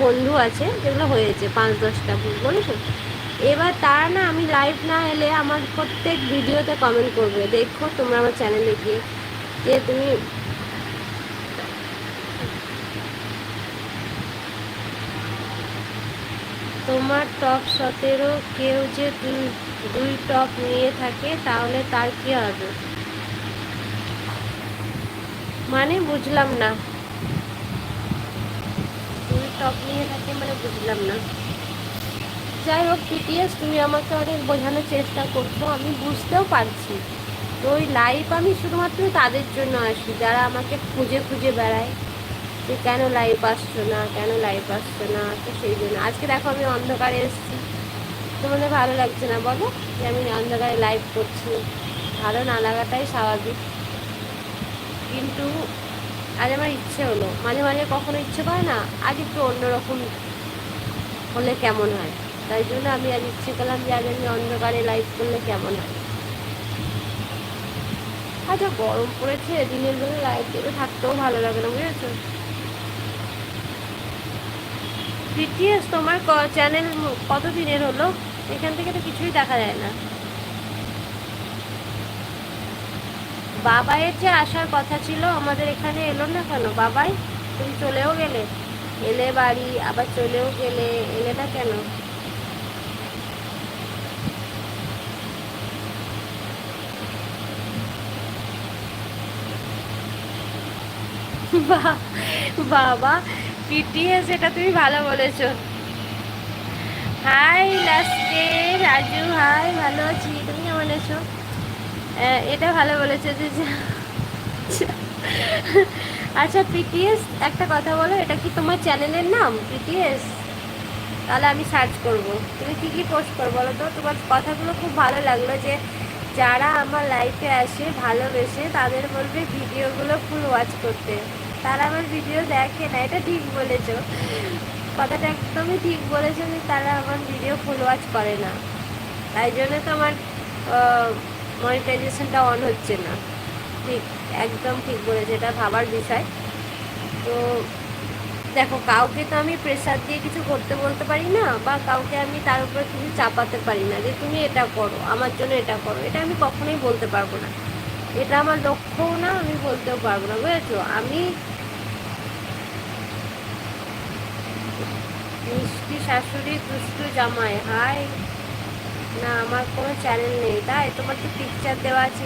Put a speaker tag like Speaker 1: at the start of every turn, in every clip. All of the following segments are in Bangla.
Speaker 1: বন্ধু আছে, যেগুলো হয়েছে 5-10টা, বলেছো। এবার তারা না, আমি লাইভ না এলে আমার প্রত্যেক ভিডিওতে কমেন্ট করবে, দেখো তোমরা আমার চ্যানেলে গিয়ে যে তুমি তোমার টপ 17 কেউ যে দুই টপ নিয়ে থাকে তাহলে তার কি হবে? মানে বুঝলাম না, দুই টপ নিয়ে থাকে মানে বুঝলাম না। যাই হোক পিটিএস, তুমি আমাকে অনেক বোঝানোর চেষ্টা করছো, আমি বুঝতেও পারছি। তো ওই লাইভ আমি শুধুমাত্র তাদের জন্য আসি যারা আমাকে খুঁজে খুঁজে বেড়ায়, যে কেন লাইভ আসছো না, কেন লাইভ আসছো না। তো সেই জন্য আজকে দেখো আমি অন্ধকারে এসেছি, তোমাদের ভালো লাগছে না বলো যে আমি অন্ধকারে লাইভ করছি? ভালো না লাগাটাই স্বাভাবিক, কিন্তু আজ আমার ইচ্ছে হলো, মাঝে মাঝে কখনো ইচ্ছে করে না আজ একটু অন্যরকম হলে কেমন হয়, তাই জন্য আমি আজ ইচ্ছে করলাম যে আজ আমি অন্ধকারে লাইভ করলে কেমন হয়। আচ্ছা গরম পড়েছে, দিনের বেলা লাইভ দেবে থাকতেও ভালো লাগে না, বুঝেছো। বিটিএস তোমার চ্যানেল কত দিনের হলো? এখান থেকে তো কিছুই দেখা যায় না। বাবাইয়ের যে আসার কথা ছিল আমাদের এখানে, এলো না কেন বাবাই? তুমি চলেও গেলে, এলে বাড়ি আবার চলেও গেলে, এলে না কেন? বাবা পিটিএস, এটা তুমি ভালো বলেছো। হাই লাস্টে রাজু, হাই, ভালো আছি, তুমি কেমন আছো? এটা ভালো বলেছো যে আচ্ছা পিটিএস, একটা কথা বলো, এটা কি তোমার চ্যানেলের নাম পিটিএস? তাহলে আমি সার্চ করব। তুমি কী কী পোস্ট করো বলো তো? তোমার কথাগুলো খুব ভালো লাগলো, যে যারা আমার লাইফে আসে ভালোবেসে তাদের বলবে ভিডিওগুলো ফুল ওয়াচ করতে, তারা আমার ভিডিও দেখে না, এটা ঠিক বলেছো, কথাটা একদমই ঠিক বলেছো যে তারা আমার ভিডিও ফুল ওয়াচ করে না, তাই জন্য তো আমার মনিটাইজেশনটা অন হচ্ছে না। ঠিক, একদম ঠিক বলেছে, এটা ভাবার বিষয়। তো দেখো, কাউকে তো আমি প্রেশার দিয়ে কিছু করতে বলতে পারি না, বা কাউকে আমি তার উপরে কিছু চাপাতে পারি না যে তুমি এটা করো, আমার জন্য এটা করো, এটা আমি কখনোই বলতে পারবো না, এটা আমার লক্ষ্যও না, আমি বলতেও পারবো না, বুঝেছো। আমি মিষ্টি শাশুড়ি দুষ্টু জামাই, হাই, না আমার কোনো চ্যানেল নেই, তাই তোমার তো পিকচার দেওয়া আছে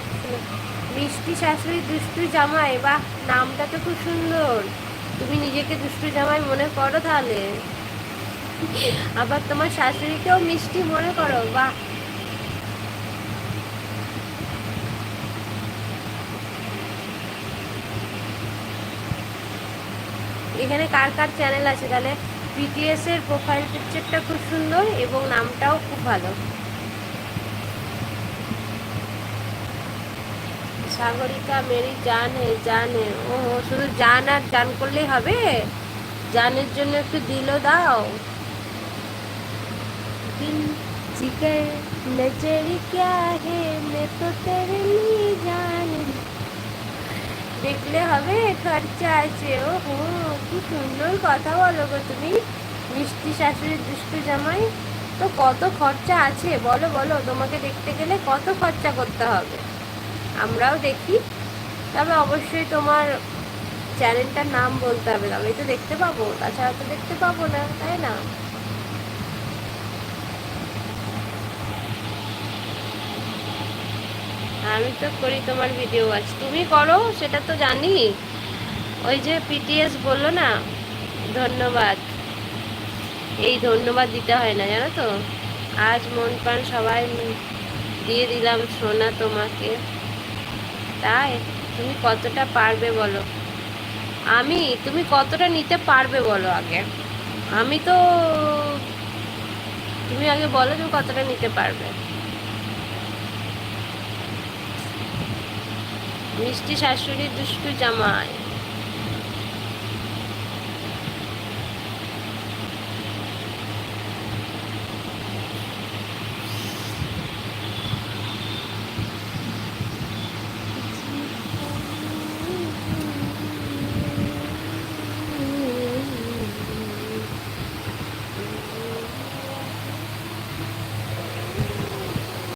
Speaker 1: মিষ্টি শাশুড়ি দুষ্টু জামাই, বাহ, নামটা তো খুব সুন্দর। তুমি নিজেকে দুষ্টু জামাই মনে করো তাহলে, আবার তোমার শাশুড়িকেও মিষ্টি মনে করো, বাহ। এখানে কার কার চ্যানেল আছে তাহলে? বিটিএস এর প্রোফাইল পিকচারটা খুব সুন্দর এবং নামটাও খুব ভালো। সাগরিকা মেরি জান হে, জান হে, ও শুধু জান আর জান করলেই হবে? জানের জন্য একটু দিলও দাও। दिल जिगर नजर क्या है मैं तो तेरे लिए जान, দেখলে হবে খরচা আছে। ও হো, কি সুন্দর কথা বলো গো তুমি, মিষ্টি শাশুড়ির দুষ্টু জামাই। তো কত খরচা আছে বলো বলো, তোমাকে দেখতে গেলে কত খরচা করতে হবে, আমরাও দেখি। তবে অবশ্যই তোমার চ্যানেলটার নাম বলতে হবে, তবেই তো দেখতে পাবো, তাছাড়া তো দেখতে পাবো না, তাই না? আমি তো করি তোমার ভিডিও ওয়াচ, তুমি করো সেটা তো জানি। ওই যে পিটিএস বললো না, ধন্যবাদ, এই ধন্যবাদ দিতে হয় না জানো তো, আজ মন প্রাণ সবাই দিয়ে দিলাম সোনা তোমাকে, তাই তুমি কতটা পারবে বলো? তুমি কতটা নিতে পারবে বলো আগে, আমি তো, তুমি আগে বলো তুমি কতটা নিতে পারবে। মিষ্টি শাশুড়ি দুষ্টু জামাই,